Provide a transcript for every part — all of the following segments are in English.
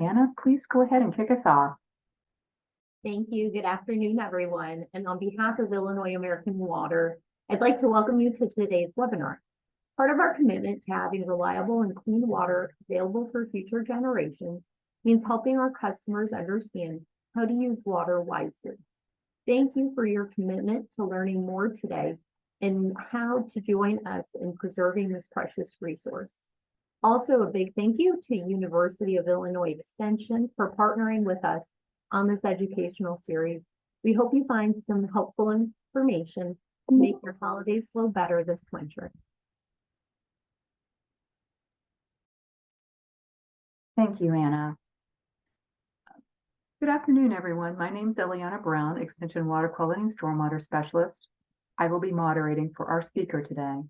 Anna, please go ahead and kick us off. Thank you. Good afternoon, everyone. And on behalf of Illinois American Water, I'd like to welcome you to today's webinar. Part of our commitment to having reliable and clean water available for future generations means helping our customers understand how to use water wisely. Thank you for your commitment to learning more today and how to join us in preserving this precious resource. Also, a big thank you to University of Illinois Extension for partnering with us on this educational series. We hope you find some helpful information to make your holidays flow better this winter. Thank you, Anna. Good afternoon, everyone. My name is Eliana Brown, Extension Water Quality and Stormwater Specialist. I will be moderating for our speaker today.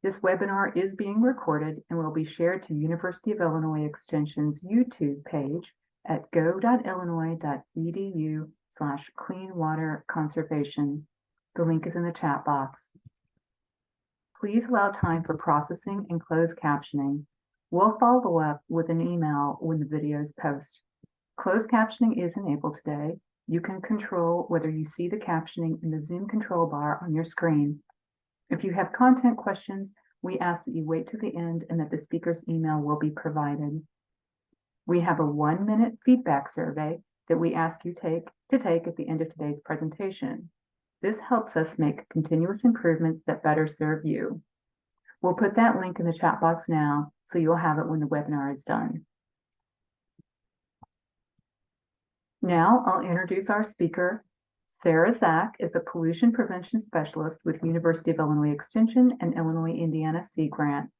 This webinar is being recorded and will be shared to University of Illinois Extension's YouTube page at go.illinois.edu/cleanwaterconservation. The link is in the chat box. Please allow time for processing and closed captioning. We'll follow up with an email when the videos post. Closed captioning is enabled today. You can control whether you see the captioning in the Zoom control bar on your screen. If you have content questions, we ask that you wait to the end and that the speaker's email will be provided. We have a 1-minute feedback survey that we ask you to take at the end of today's presentation. This helps us make continuous improvements that better serve you. We'll put that link in the chat box now, so you'll have it when the webinar is done. Now I'll introduce our speaker. Sarah Zach is a pollution prevention specialist with University of Illinois Extension and Illinois Indiana Sea Grant.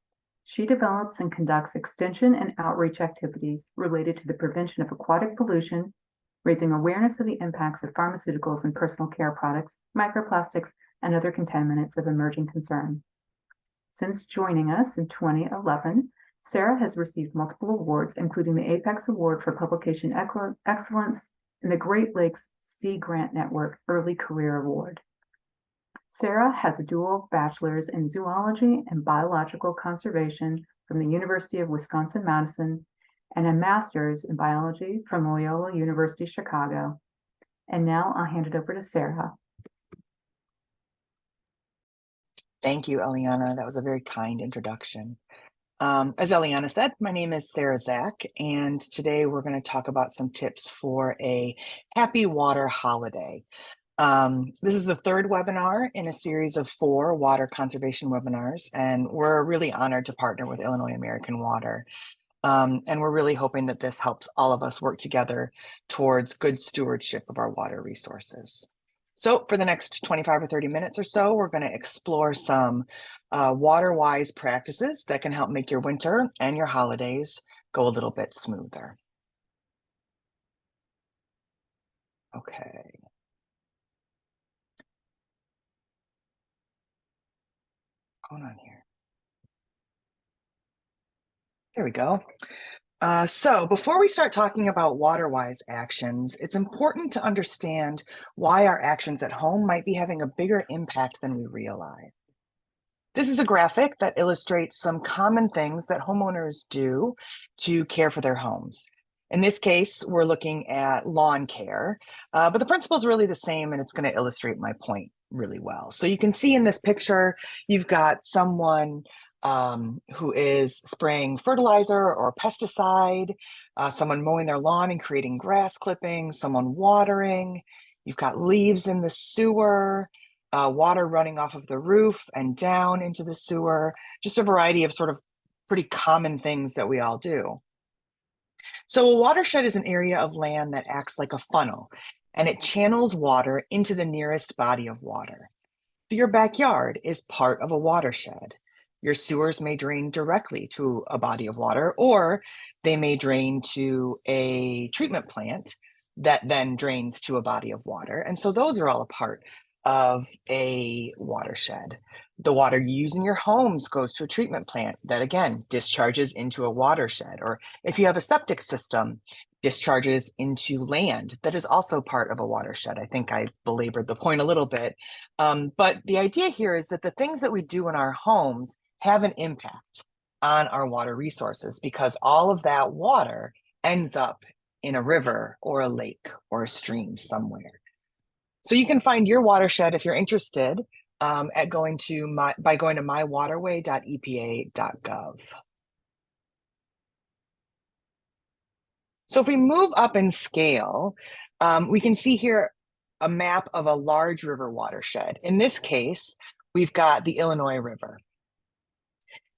She develops and conducts extension and outreach activities related to the prevention of aquatic pollution, raising awareness of the impacts of pharmaceuticals and personal care products, microplastics, and other contaminants of emerging concern. Since joining us in 2011, Sarah has received multiple awards, including the Apex Award for Publication Excellence and the Great Lakes Sea Grant Network Early Career Award. Sarah has a dual bachelor's in zoology and biological conservation from the University of Wisconsin-Madison and a master's in biology from Loyola University Chicago. And now I'll hand it over to Sarah. Thank you, Eliana. That was a very kind introduction. As Eliana said, my name is Sarah Zach, and today we're going to talk about some tips for a happy water holiday. This is the third webinar in a series of 4 water conservation webinars, and we're really honored to partner with Illinois American Water. And we're really hoping that this helps all of us work together towards good stewardship of our water resources. So for the next 25 or 30 minutes or so, we're going to explore some water-wise practices that can help make your winter and your holidays go a little bit smoother. Okay. What's going on here? There we go. So before we start talking about water-wise actions, it's important to understand why our actions at home might be having a bigger impact than we realize. This is a graphic that illustrates some common things that homeowners do to care for their homes. In this case, we're looking at lawn care, but the principle is really the same, and it's going to illustrate my point really well. So you can see in this picture, you've got someone who is spraying fertilizer or pesticide, someone mowing their lawn and creating grass clippings, someone watering. You've got leaves in the sewer, water running off of the roof and down into the sewer, just a variety of sort of pretty common things that we all do. So a watershed is an area of land that acts like a funnel, and it channels water into the nearest body of water. Your backyard is part of a watershed. Your sewers may drain directly to a body of water, or they may drain to a treatment plant that then drains to a body of water. And so those are all a part of a watershed. The water you use in your homes goes to a treatment plant that, again, discharges into a watershed. Or if you have a septic system, discharges into land that is also part of a watershed. I think I belabored the point a little bit. But the idea here is that the things that we do in our homes have an impact on our water resources, because all of that water ends up in a river or a lake or a stream somewhere. So you can find your watershed if you're interested by going to mywaterway.epa.gov. So if we move up in scale, we can see here a map of a large river watershed. In this case, we've got the Illinois River.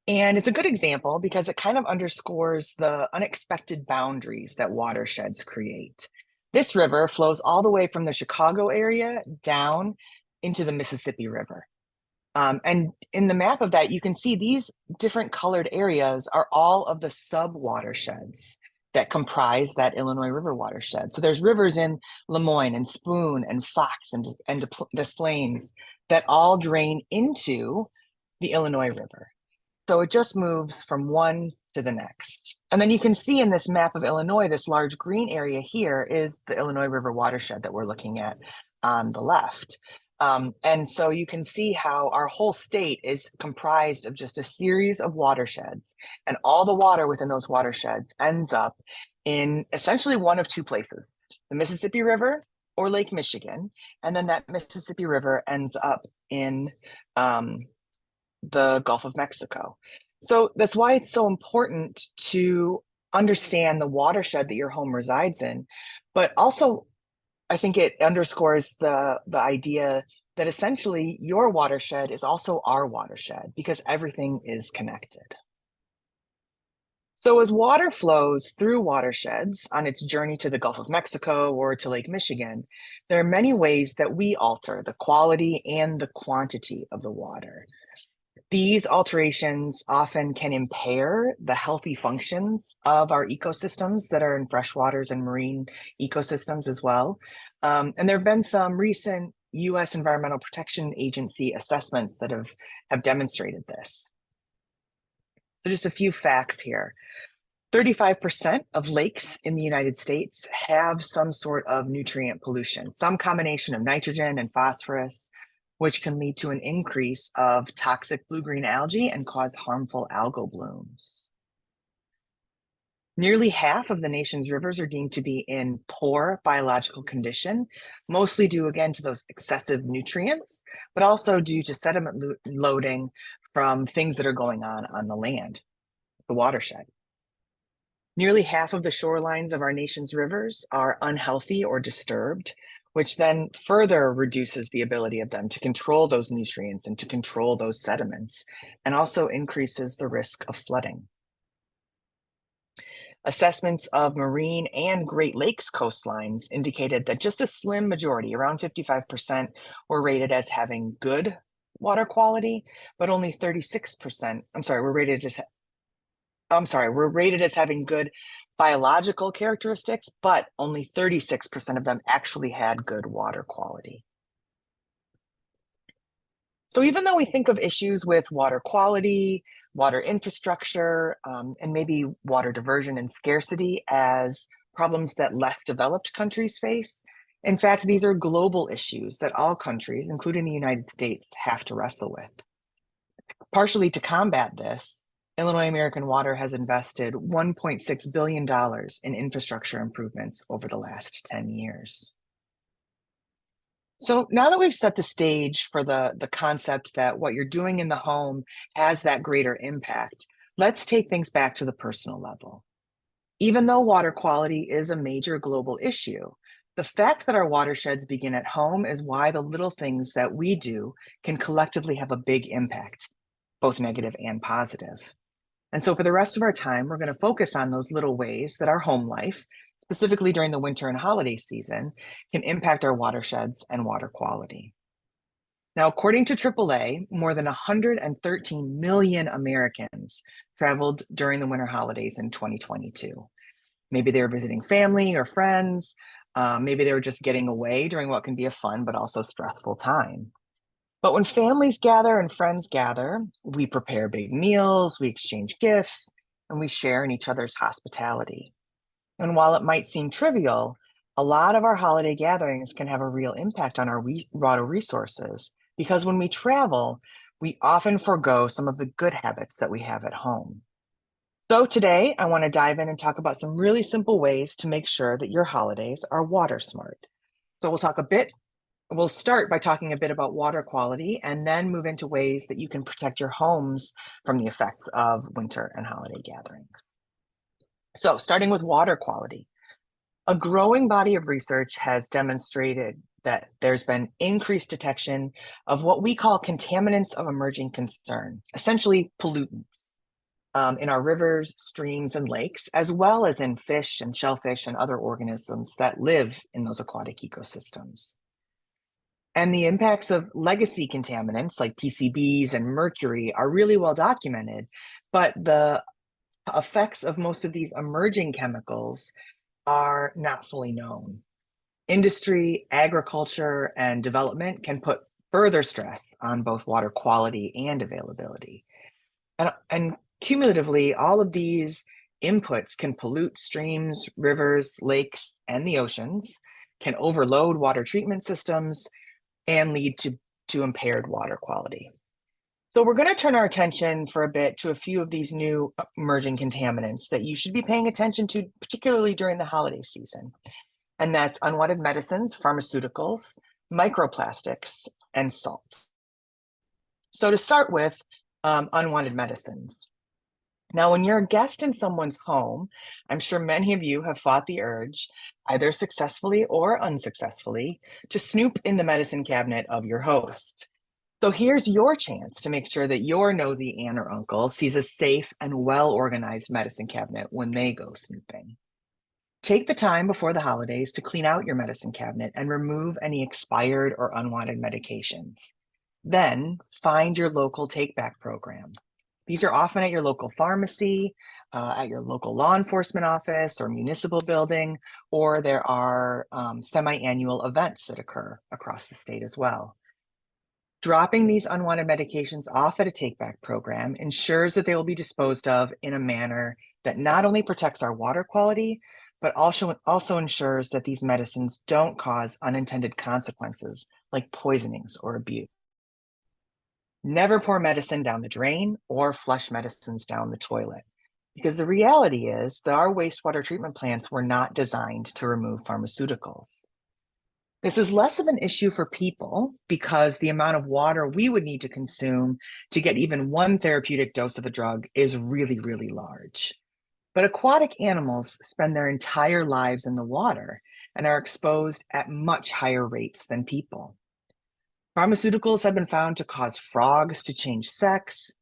And it's a good example because it kind of underscores the unexpected boundaries that watersheds create. This river flows all the way from the Chicago area down into the Mississippi River. And in the map of that, you can see these different colored areas are all of the sub-watersheds that comprise that Illinois River watershed. So there's rivers in Lemoyne and Spoon and Fox and Des Plaines that all drain into the Illinois River. So it just moves from one to the next. And then you can see in this map of Illinois, this large green area here is the Illinois River watershed that we're looking at on the left. And so you can see how our whole state is comprised of just a series of watersheds, and all the water within those watersheds ends up in essentially one of two places, the Mississippi River or Lake Michigan. And then that Mississippi River ends up in the Gulf of Mexico. So that's why it's so important to understand the watershed that your home resides in, but also I think it underscores the idea that essentially your watershed is also our watershed because everything is connected. So as water flows through watersheds on its journey to the Gulf of Mexico or to Lake Michigan, there are many ways that we alter the quality and the quantity of the water. These alterations often can impair the healthy functions of our ecosystems that are in freshwaters and marine ecosystems as well. And there have been some recent US Environmental Protection Agency assessments that have demonstrated this. So just a few facts here. 35% of lakes in the United States have some sort of nutrient pollution, some combination of nitrogen and phosphorus, which can lead to an increase of toxic blue-green algae and cause harmful algal blooms. Nearly half of the nation's rivers are deemed to be in poor biological condition, mostly due again to those excessive nutrients, but also due to sediment loading from things that are going on the land, the watershed. Nearly half of the shorelines of our nation's rivers are unhealthy or disturbed, which then further reduces the ability of them to control those nutrients and to control those sediments, and also increases the risk of flooding. Assessments of marine and Great Lakes coastlines indicated that just a slim majority, around 55%, were rated as having good water quality, but only 36%, were rated as having good biological characteristics, but only 36% of them actually had good water quality. So even though we think of issues with water quality, water infrastructure, and maybe water diversion and scarcity as problems that less developed countries face, in fact, these are global issues that all countries, including the United States, have to wrestle with. Partially to combat this, Illinois American Water has invested $1.6 billion in infrastructure improvements over the last 10 years. So now that we've set the stage for the concept that what you're doing in the home has that greater impact, let's take things back to the personal level. Even though water quality is a major global issue, the fact that our watersheds begin at home is why the little things that we do can collectively have a big impact, both negative and positive. And so for the rest of our time, we're going to focus on those little ways that our home life, specifically during the winter and holiday season, can impact our watersheds and water quality. Now, according to AAA, more than 113 million Americans traveled during the winter holidays in 2022. Maybe they were visiting family or friends. Maybe they were just getting away during what can be a fun but also stressful time. But when families gather and friends gather, we prepare big meals, we exchange gifts, and we share in each other's hospitality. And while it might seem trivial, a lot of our holiday gatherings can have a real impact on our water resources, because when we travel, we often forego some of the good habits that we have at home. So today I want to dive in and talk about some really simple ways to make sure that your holidays are water smart. So we'll start by talking a bit about water quality and then move into ways that you can protect your homes from the effects of winter and holiday gatherings. So starting with water quality, a growing body of research has demonstrated that there's been increased detection of what we call contaminants of emerging concern, essentially pollutants, in our rivers, streams, and lakes, as well as in fish and shellfish and other organisms that live in those aquatic ecosystems. And the impacts of legacy contaminants like PCBs and mercury are really well documented, but the effects of most of these emerging chemicals are not fully known. Industry, agriculture, and development can put further stress on both water quality and availability. And cumulatively, all of these inputs can pollute streams, rivers, lakes, and the oceans, can overload water treatment systems, and lead to impaired water quality. So we're going to turn our attention for a bit to a few of these new emerging contaminants that you should be paying attention to, particularly during the holiday season. And that's unwanted medicines, pharmaceuticals, microplastics, and salts. So to start with, unwanted medicines. Now, when you're a guest in someone's home, I'm sure many of you have fought the urge, either successfully or unsuccessfully, to snoop in the medicine cabinet of your host. So here's your chance to make sure that your nosy aunt or uncle sees a safe and well-organized medicine cabinet when they go snooping. Take the time before the holidays to clean out your medicine cabinet and remove any expired or unwanted medications. Then find your local take-back program. These are often at your local pharmacy, at your local law enforcement office or municipal building, or there are semi-annual events that occur across the state as well. Dropping these unwanted medications off at a take-back program ensures that they will be disposed of in a manner that not only protects our water quality, but also ensures that these medicines don't cause unintended consequences like poisonings or abuse. Never pour medicine down the drain or flush medicines down the toilet, because the reality is that our wastewater treatment plants were not designed to remove pharmaceuticals. This is less of an issue for people because the amount of water we would need to consume to get even one therapeutic dose of a drug is really, really large. But aquatic animals spend their entire lives in the water and are exposed at much higher rates than people. Pharmaceuticals have been found to cause frogs to change sex,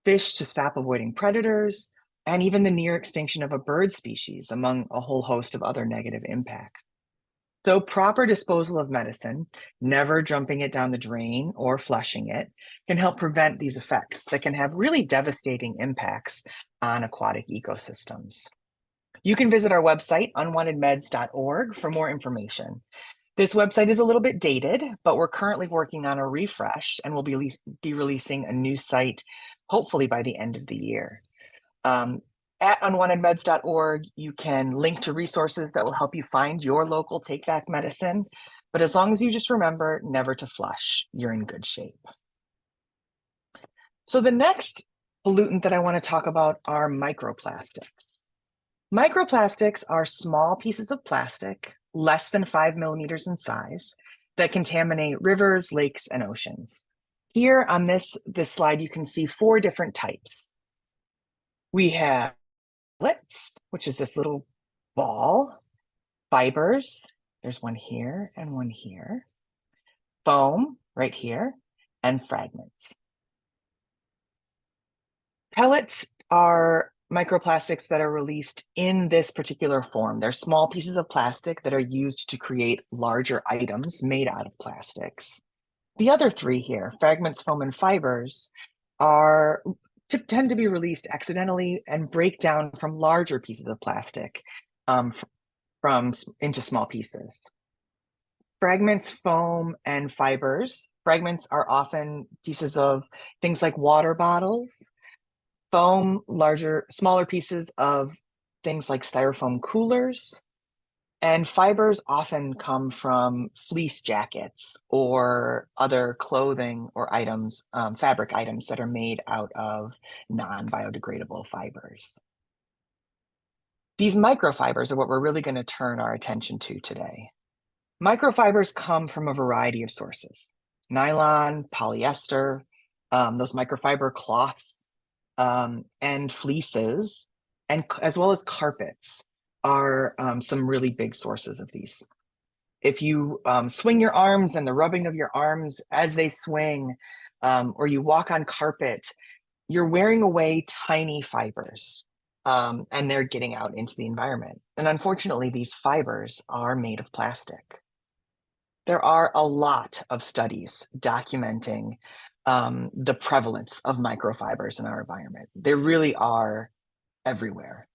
fish to stop avoiding predators, and even the near extinction of a bird species, among a whole host of other negative impacts. So proper disposal of medicine, never dumping it down the drain or flushing it, can help prevent these effects that can have really devastating impacts on aquatic ecosystems. You can visit our website, unwantedmeds.org, for more information. This website is a little bit dated, but we're currently working on a refresh and we'll be releasing a new site, hopefully by the end of the year. At unwantedmeds.org, you can link to resources that will help you find your local take-back medicine. But as long as you just remember never to flush, you're in good shape. So the next pollutant that I want to talk about are microplastics. Microplastics are small pieces of plastic, less than 5 millimeters in size, that contaminate rivers, lakes, and oceans. Here on this slide, you can see 4 different types. We have pellets, which is this little ball, fibers, there's one here and one here, foam right here, and fragments. Pellets are microplastics that are released in this particular form. They're small pieces of plastic that are used to create larger items made out of plastics. The other 3 here, fragments, foam, and fibers, tend to be released accidentally and break down from larger pieces of plastic into small pieces. Fragments, foam, and fibers. Fragments are often pieces of things like water bottles. Foam, smaller pieces of things like styrofoam coolers. And fibers often come from fleece jackets or other clothing or items, fabric items that are made out of non-biodegradable fibers. These microfibers are what we're really going to turn our attention to today. Microfibers come from a variety of sources: nylon, polyester, those microfiber cloths, and fleeces, and as well as carpets are some really big sources of these. If you swing your arms and the rubbing of your arms as they swing, or you walk on carpet, you're wearing away tiny fibers, and they're getting out into the environment. And unfortunately, these fibers are made of plastic. There are a lot of studies documenting the prevalence of microfibers in our environment. They really are everywhere.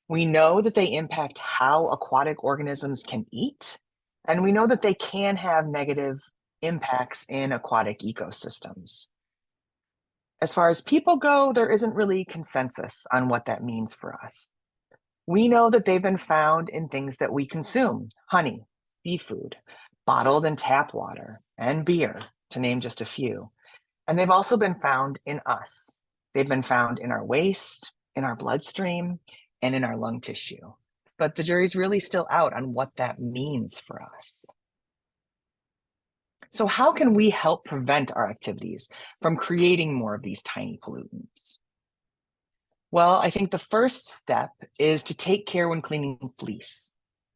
We know that they impact how aquatic organisms can eat, and we know that they can have negative impacts in aquatic ecosystems. As far as people go, there isn't really consensus on what that means for us. We know that they've been found in things that we consume: honey, seafood, bottled and tap water, and beer, to name just a few. And they've also been found in us. They've been found in our waste, in our bloodstream, and in our lung tissue. But the jury's really still out on what that means for us. So how can we help prevent our activities from creating more of these tiny pollutants? Well, I think the first step is to take care when cleaning fleece.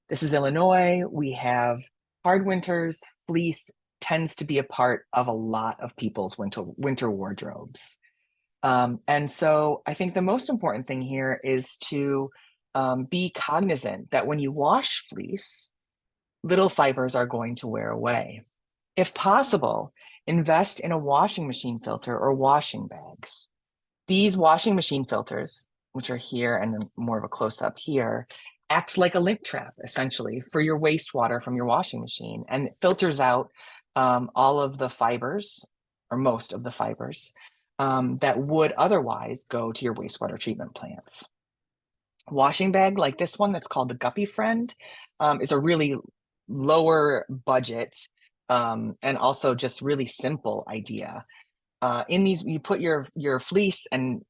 This is Illinois. We have hard winters. Fleece tends to be a part of a lot of people's winter wardrobes. And so I think the most important thing here is to be cognizant that when you wash fleece, little fibers are going to wear away. If possible, invest in a washing machine filter or washing bags. These washing machine filters, which are here and then more of a close-up here, act like a lint trap, essentially, for your wastewater from your washing machine, and it filters out all of the fibers, or most of the fibers, that would otherwise go to your wastewater treatment plants. Washing bag like this one that's called the Guppy Friend is a really lower budget and also just really simple idea. In these, you put your fleece and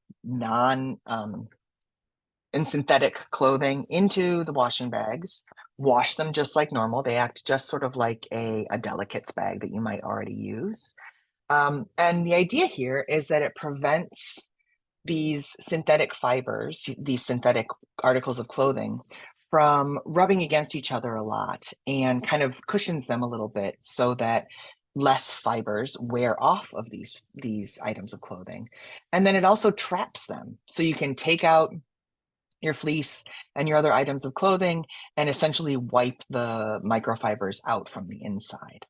and synthetic clothing into the washing bags, wash them just like normal. They act just sort of like a delicates bag that you might already use. And the idea here is that it prevents these synthetic fibers, these synthetic articles of clothing, from rubbing against each other a lot, and kind of cushions them a little bit so that less fibers wear off of these items of clothing. And then it also traps them. So you can take out your fleece and your other items of clothing and essentially wipe the microfibers out from the inside.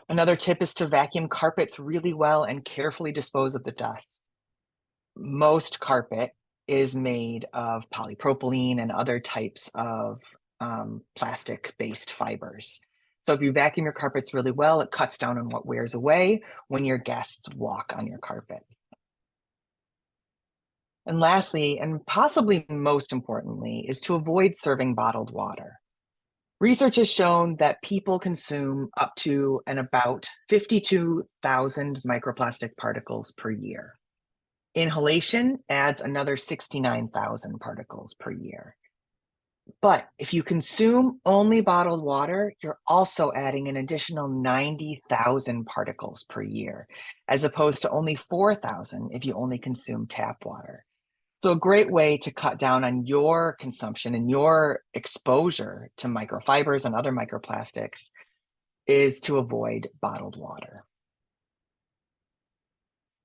Another tip is to vacuum carpets really well and carefully dispose of the dust. Most carpet is made of polypropylene and other types of plastic-based fibers. So if you vacuum your carpets really well, it cuts down on what wears away when your guests walk on your carpet. And lastly, and possibly most importantly, is to avoid serving bottled water. Research has shown that people consume up to and about 52,000 microplastic particles per year. Inhalation adds another 69,000 particles per year. But if you consume only bottled water, you're also adding an additional 90,000 particles per year, as opposed to only 4,000 if you only consume tap water. So a great way to cut down on your consumption and your exposure to microfibers and other microplastics is to avoid bottled water.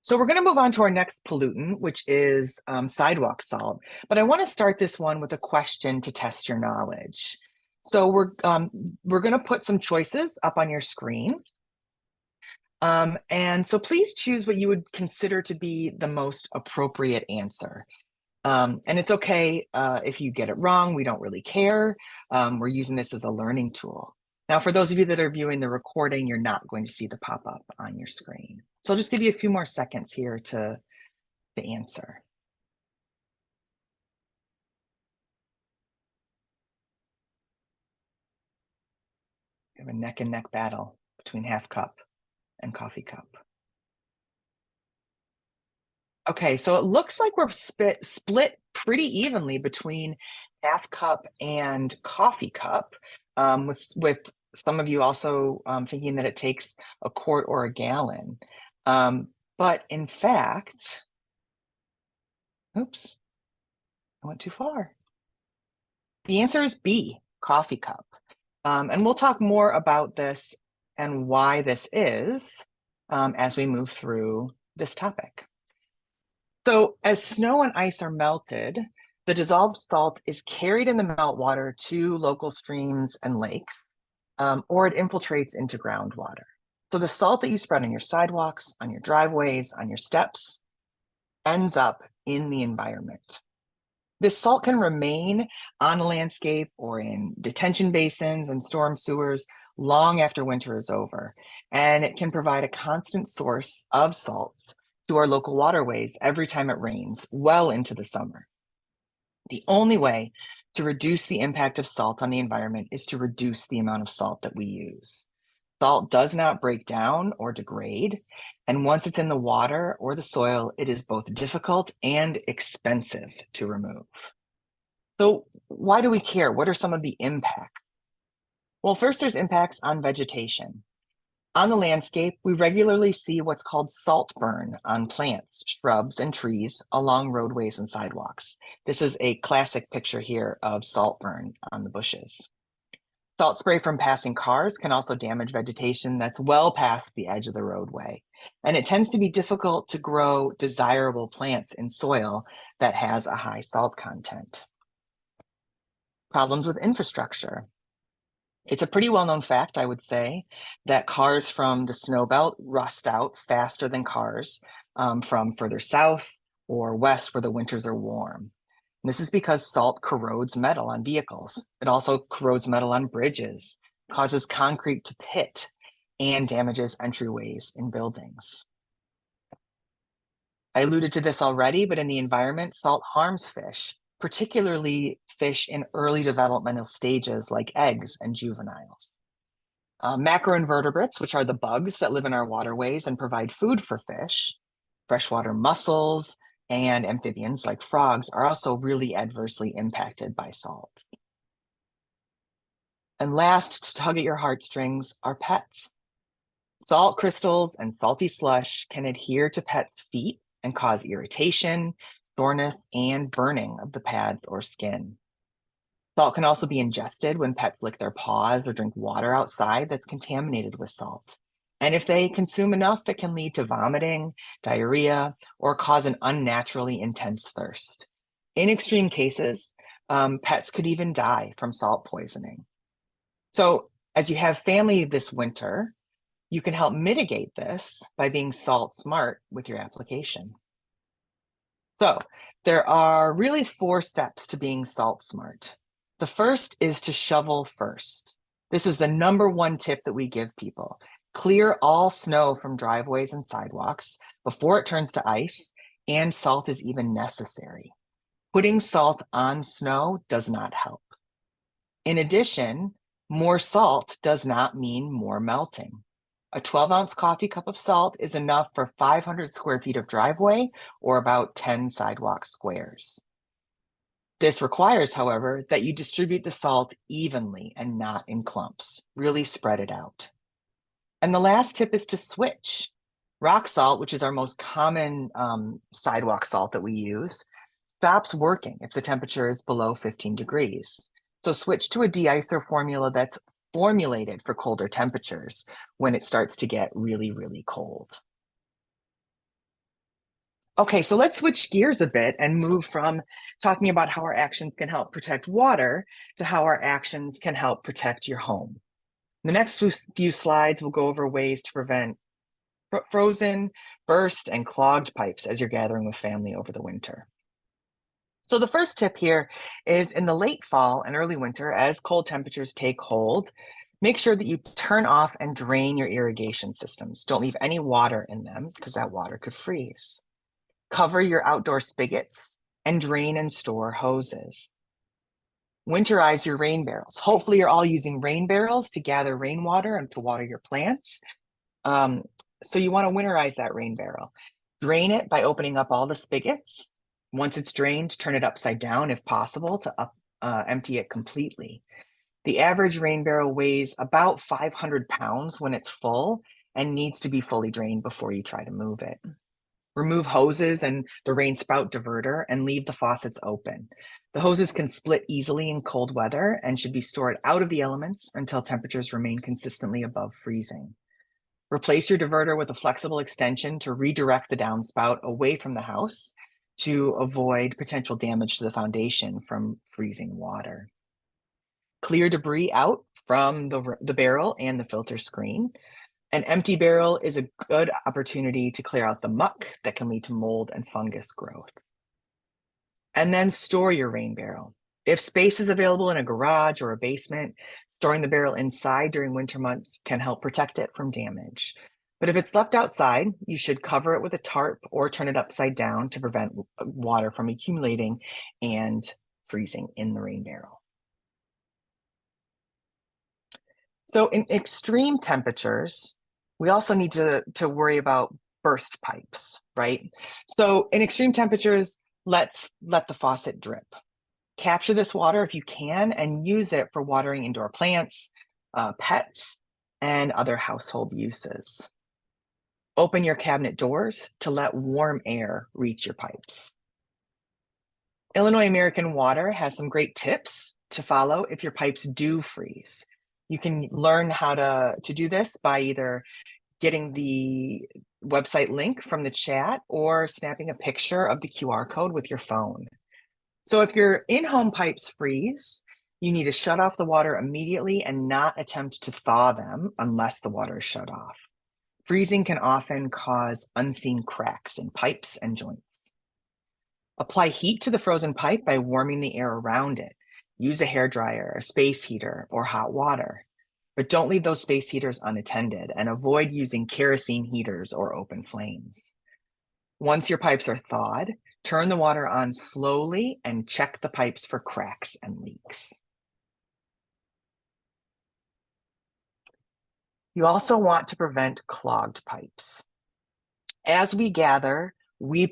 So we're going to move on to our next pollutant, which is sidewalk salt. But I want to start this one with a question to test your knowledge. So we're going to put some choices up on your screen. And so please choose what you would consider to be the most appropriate answer. And it's okay if you get it wrong. We don't really care. We're using this as a learning tool. Now, for those of you that are viewing the recording, you're not going to see the pop-up on your screen. So I'll just give you a few more seconds here to answer. We have a neck and neck battle between half cup and coffee cup. Okay, so it looks like we're split pretty evenly between half cup and coffee cup, with some of you also thinking that it takes a quart or a gallon. But in fact, oops, I went too far. The answer is B, coffee cup. And we'll talk more about this and why this is as we move through this topic. So as snow and ice are melted, the dissolved salt is carried in the meltwater to local streams and lakes, or it infiltrates into groundwater. So the salt that you spread on your sidewalks, on your driveways, on your steps, ends up in the environment. This salt can remain on the landscape or in detention basins and storm sewers long after winter is over, and it can provide a constant source of salts to our local waterways every time it rains, well into the summer. The only way to reduce the impact of salt on the environment is to reduce the amount of salt that we use. Salt does not break down or degrade, and once it's in the water or the soil, it is both difficult and expensive to remove. So why do we care? What are some of the impacts? Well, first there's impacts on vegetation. On the landscape, we regularly see what's called salt burn on plants, shrubs, and trees along roadways and sidewalks. This is a classic picture here of salt burn on the bushes. Salt spray from passing cars can also damage vegetation that's well past the edge of the roadway. And it tends to be difficult to grow desirable plants in soil that has a high salt content. Problems with infrastructure. It's a pretty well-known fact, I would say, that cars from the snow belt rust out faster than cars from further south or west where the winters are warm. And this is because salt corrodes metal on vehicles. It also corrodes metal on bridges, causes concrete to pit, and damages entryways in buildings. I alluded to this already, but in the environment, salt harms fish, particularly fish in early developmental stages like eggs and juveniles. Macroinvertebrates, which are the bugs that live in our waterways and provide food for fish, freshwater mussels, and amphibians like frogs are also really adversely impacted by salt. And last, to tug at your heartstrings, are pets. Salt crystals and salty slush can adhere to pets' feet and cause irritation, soreness, and burning of the pads or skin. Salt can also be ingested when pets lick their paws or drink water outside that's contaminated with salt. And if they consume enough, it can lead to vomiting, diarrhea, or cause an unnaturally intense thirst. In extreme cases, pets could even die from salt poisoning. So as you have family this winter, you can help mitigate this by being salt smart with your application. So there are really 4 steps to being salt smart. The first is to shovel first. This is the #1 tip that we give people. Clear all snow from driveways and sidewalks before it turns to ice, and salt is even necessary. Putting salt on snow does not help. In addition, more salt does not mean more melting. A 12-ounce coffee cup of salt is enough for 500 square feet of driveway or about 10 sidewalk squares. This requires, however, that you distribute the salt evenly and not in clumps. Really spread it out. And the last tip is to switch. Rock salt, which is our most common sidewalk salt that we use, stops working if the temperature is below 15 degrees. So switch to a de-icer formula that's formulated for colder temperatures when it starts to get really, really cold. Okay, so let's switch gears a bit and move from talking about how our actions can help protect water to how our actions can help protect your home. The next few slides will go over ways to prevent frozen, burst, and clogged pipes as you're gathering with family over the winter. So the first tip here is in the late fall and early winter, as cold temperatures take hold, make sure that you turn off and drain your irrigation systems. Don't leave any water in them because that water could freeze. Cover your outdoor spigots and drain and store hoses. Winterize your rain barrels. Hopefully you're all using rain barrels to gather rainwater and to water your plants. So you want to winterize that rain barrel. Drain it by opening up all the spigots. Once it's drained, turn it upside down if possible to empty it completely. The average rain barrel weighs about 500 pounds when it's full and needs to be fully drained before you try to move it. Remove hoses and the rain spout diverter and leave the faucets open. The hoses can split easily in cold weather and should be stored out of the elements until temperatures remain consistently above freezing. Replace your diverter with a flexible extension to redirect the downspout away from the house to avoid potential damage to the foundation from freezing water. Clear debris out from the barrel and the filter screen. An empty barrel is a good opportunity to clear out the muck that can lead to mold and fungus growth. And then store your rain barrel. If space is available in a garage or a basement, storing the barrel inside during winter months can help protect it from damage. But if it's left outside, you should cover it with a tarp or turn it upside down to prevent water from accumulating and freezing in the rain barrel. So in extreme temperatures, we also need to worry about burst pipes, right? So in extreme temperatures, let's let the faucet drip. Capture this water if you can and use it for watering indoor plants, pets, and other household uses. Open your cabinet doors to let warm air reach your pipes. Illinois American Water has some great tips to follow if your pipes do freeze. You can learn how to do this by either getting the website link from the chat or snapping a picture of the QR code with your phone. So if your in-home pipes freeze, you need to shut off the water immediately and not attempt to thaw them unless the water is shut off. Freezing can often cause unseen cracks in pipes and joints. Apply heat to the frozen pipe by warming the air around it. Use a hairdryer, a space heater, or hot water. But don't leave those space heaters unattended and avoid using kerosene heaters or open flames. Once your pipes are thawed, turn the water on slowly and check the pipes for cracks and leaks. You also want to prevent clogged pipes. As we gather, we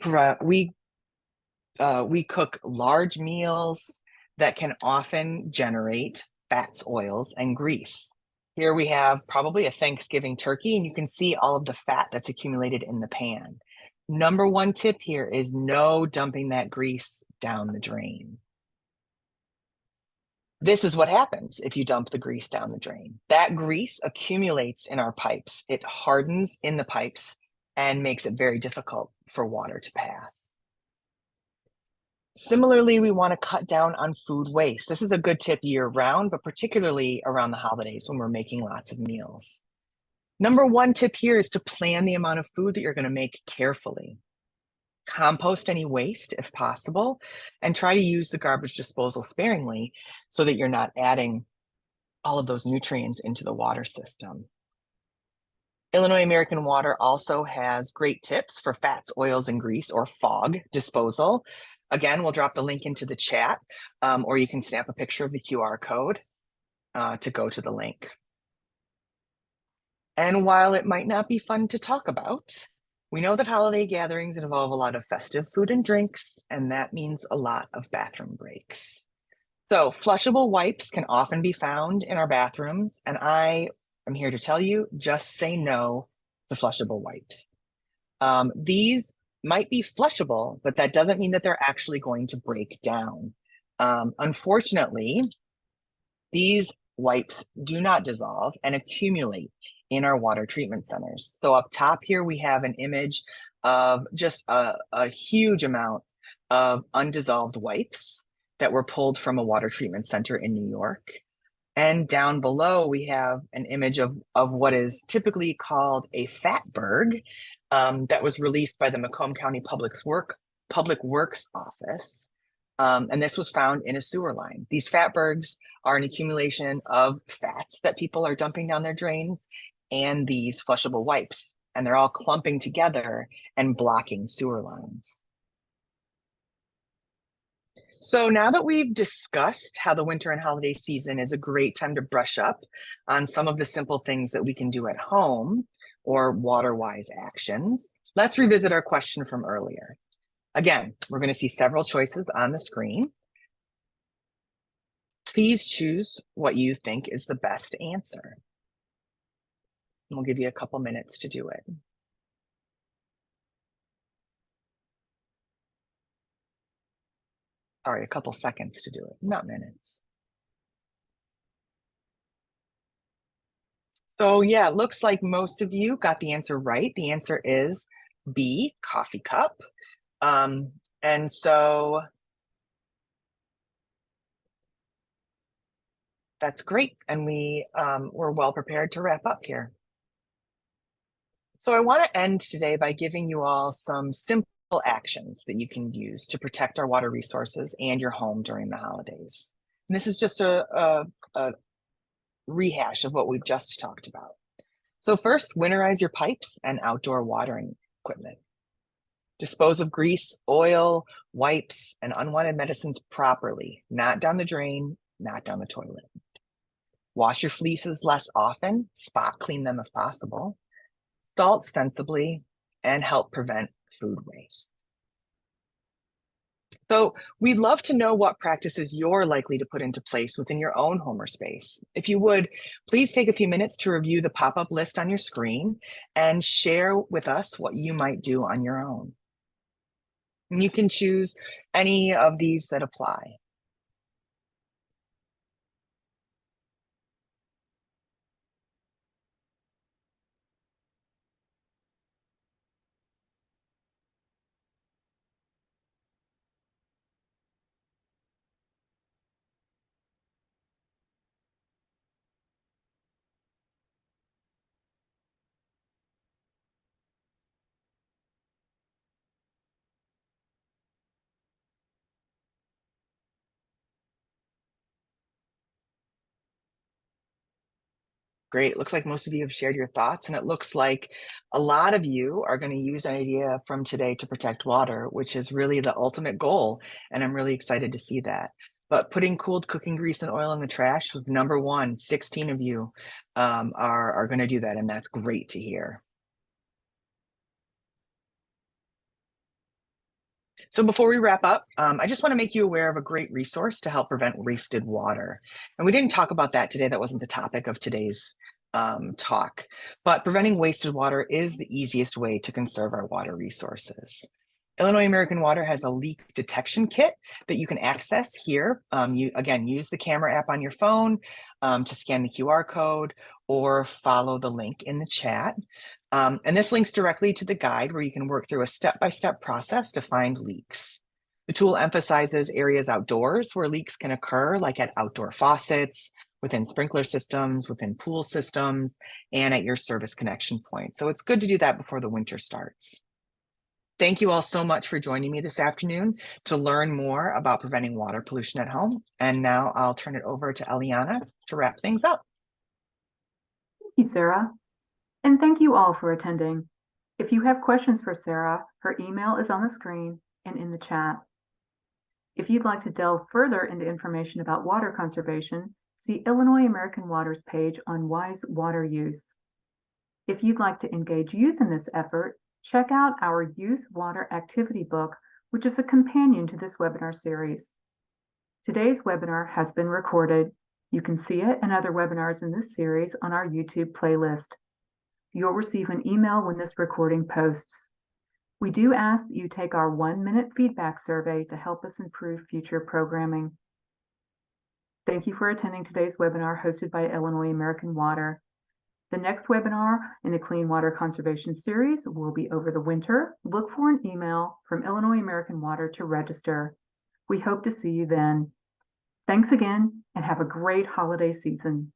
cook large meals that can often generate fats, oils, and grease. Here we have probably a Thanksgiving turkey, and you can see all of the fat that's accumulated in the pan. Number one tip here is no dumping that grease down the drain. This is what happens if you dump the grease down the drain. That grease accumulates in our pipes. It hardens in the pipes and makes it very difficult for water to pass. Similarly, we want to cut down on food waste. This is a good tip year round, but particularly around the holidays when we're making lots of meals. Number one tip here is to plan the amount of food that you're going to make carefully. Compost any waste if possible, and try to use the garbage disposal sparingly so that you're not adding all of those nutrients into the water system. Illinois American Water also has great tips for fats, oils, and grease, or FOG disposal. Again, we'll drop the link into the chat, or you can snap a picture of the QR code to go to the link. And while it might not be fun to talk about, we know that holiday gatherings involve a lot of festive food and drinks, and that means a lot of bathroom breaks. So flushable wipes can often be found in our bathrooms, and I am here to tell you, just say no to flushable wipes. These might be flushable, but that doesn't mean that they're actually going to break down. Unfortunately, these wipes do not dissolve and accumulate in our water treatment centers. So up top here, we have an image of just a huge amount of undissolved wipes that were pulled from a water treatment center in New York. And down below, we have an image of what is typically called a fatberg that was released by the Macomb County Public Works Office. And this was found in a sewer line. These fatbergs are an accumulation of fats that people are dumping down their drains and these flushable wipes, and they're all clumping together and blocking sewer lines. So now that we've discussed how the winter and holiday season is a great time to brush up on some of the simple things that we can do at home or water-wise actions, let's revisit our question from earlier. Again, we're going to see several choices on the screen. Please choose what you think is the best answer. We'll give you a couple minutes to do it. Sorry, a couple seconds to do it, not minutes. So yeah, it looks like most of you got the answer right. The answer is B, coffee cup. And so that's great. And we're well prepared to wrap up here. So I want to end today by giving you all some simple actions that you can use to protect our water resources and your home during the holidays. And this is just a rehash of what we've just talked about. So first, winterize your pipes and outdoor watering equipment. Dispose of grease, oil, wipes, and unwanted medicines properly, not down the drain, not down the toilet. Wash your fleeces less often, spot clean them if possible. Salt sensibly, and help prevent food waste. So we'd love to know what practices you're likely to put into place within your own home or space. If you would, please take a few minutes to review the pop-up list on your screen and share with us what you might do on your own. And you can choose any of these that apply. Great. It looks like most of you have shared your thoughts, and it looks like a lot of you are going to use an idea from today to protect water, which is really the ultimate goal. And I'm really excited to see that. But putting cooled cooking grease and oil in the trash was number one. 16 of you are going to do that, and that's great to hear. So before we wrap up, I just want to make you aware of a great resource to help prevent wasted water. And we didn't talk about that today. That wasn't the topic of today's talk. But preventing wasted water is the easiest way to conserve our water resources. Illinois American Water has a leak detection kit that you can access here. You again, use the camera app on your phone to scan the QR code or follow the link in the chat. And this links directly to the guide where you can work through a step-by-step process to find leaks. The tool emphasizes areas outdoors where leaks can occur, like at outdoor faucets, within sprinkler systems, within pool systems, and at your service connection point. So it's good to do that before the winter starts. Thank you all so much for joining me this afternoon to learn more about preventing water pollution at home. And now I'll turn it over to Eliana to wrap things up. Thank you, Sarah. And thank you all for attending. If you have questions for Sarah, her email is on the screen and in the chat. If you'd like to delve further into information about water conservation, see Illinois American Water's page on wise water use. If you'd like to engage youth in this effort, check out our Youth Water Activity Book, which is a companion to this webinar series. Today's webinar has been recorded. You can see it and other webinars in this series on our YouTube playlist. You'll receive an email when this recording posts. We do ask that you take our 1-minute feedback survey to help us improve future programming. Thank you for attending today's webinar hosted by Illinois American Water. The next webinar in the Clean Water Conservation series will be over the winter. Look for an email from Illinois American Water to register. We hope to see you then. Thanks again and have a great holiday season.